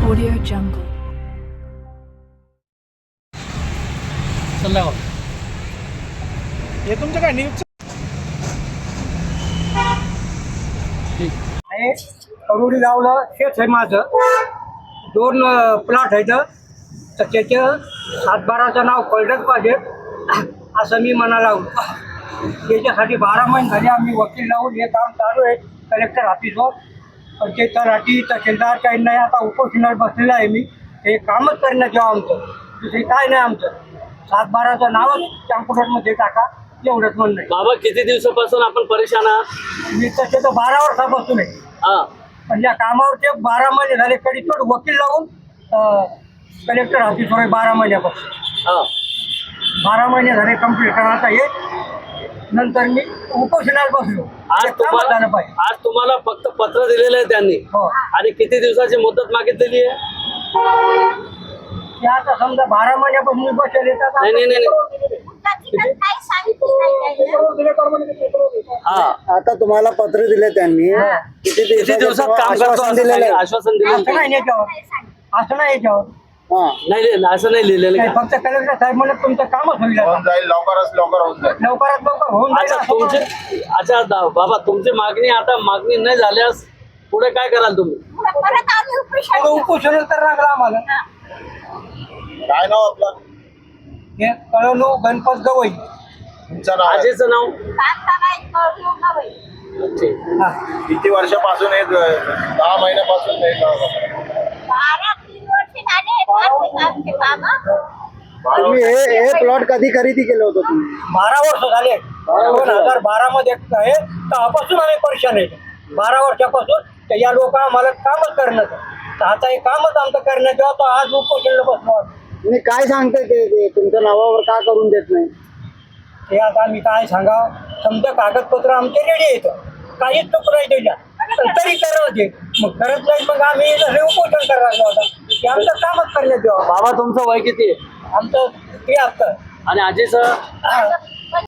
Audio Jungle. हे तुमचं काय न्यूज करुडी गावला शेत आहे माझं 2 प्लॉट आहेत तर त्याचं 7-12चं नाव कळलंच पाहिजे असं मी म्हणायला लागलो. त्याच्यासाठी 12 महिने झाले आम्ही वकील लावून हे काम चालू आहे कलेक्टर ऑफिसवर. पण ते तलाठी तहसीलदार काही नाही, आता उपोषणावर बसलेलं आहे मी. हे कामच करण्यात यावं आमचं, दुसरी काय नाही आमचं. 7-12चं नावच कॅम्प्युटरमध्ये टाका एवढंच म्हणणं आहे. बाबा किती दिवसापासून आपण परेशान आहात? मी तसे तर 12 वर्षापासून आहे. हा पण या कामावरचे 12 महिने झाले कडीतोड वकील लावून कलेक्टर ऑफिसवर 12 महिन्यापासून. हा 12 महिने झाले कंप्लीट करा. आता हे नंतर मी उपोषणाला बसलो. हे कामच झालं पाहिजे. आज तुम्हाला फक्त पत्र दिलेलं आहे त्यांनी हो. आणि किती दिवसाची मुदत मागितलेली आहे? ते आता समजा 12 महिन्यापासून मी बसले तर नाही, नाही, नाही. हा आता तुम्हाला पत्र दिले त्यांनी, किती किती दिवसात काम करतो आश्वासन असं दिलेलं आहे? आश्वासन दिलं असं नाही याच्यावर, असं नाही याच्यावर. हा. नाही असं नाही लिहिलेलं नाही, का? फक्त कलेक्टर साहेब म्हणत तुमचं कामच होईल आता. होऊन जाईल, लवकरात लवकर होऊन जाईल. लवकरात लवकर होऊन जाईल अच्छा असं तुमचे म्हणून. अच्छा बाबा तुमची मागणी आता मागणी नाही झाल्यास पुढे काय कराल तुम्ही? पुढं उपोषण तर लागलं आम्हाला. काय नाव आपलं? हे कळवणू गणपत गवई. तुमचं नाव आहे? आजीचं नाव? ठीक. हा. किती वर्षापासून हे 10 महिन्यापासून हे काम करताय? तुम्ही हे प्लॉट कधी खरेदी केलं होतं तुम्ही? 12 वर्ष झाले. 2012 मध्ये आहे तेव्हापासून आम्ही परेशान आहे. 12 वर्षापासून तर या लोक आम्हाला कामच करण्यात, तर आता हे कामच आमचं करण्यात यावं, तर आज उपोषणला बसलो. तुम्ही काय सांगताय ते तुमच्या नावावर का करून देत नाही? हे आता आम्ही काय सांगावं, समजा कागदपत्र आमचे रेडी येतं, काहीच चूक नाही त्याच्या, पण तरी करत ते मग करत नाही. मग आम्ही हे उपोषण करायला आता हे आमचं कामच करण्यात यावं. बाबा तुमचं वय किती आहे? आमचं 73. आणि आजीचं?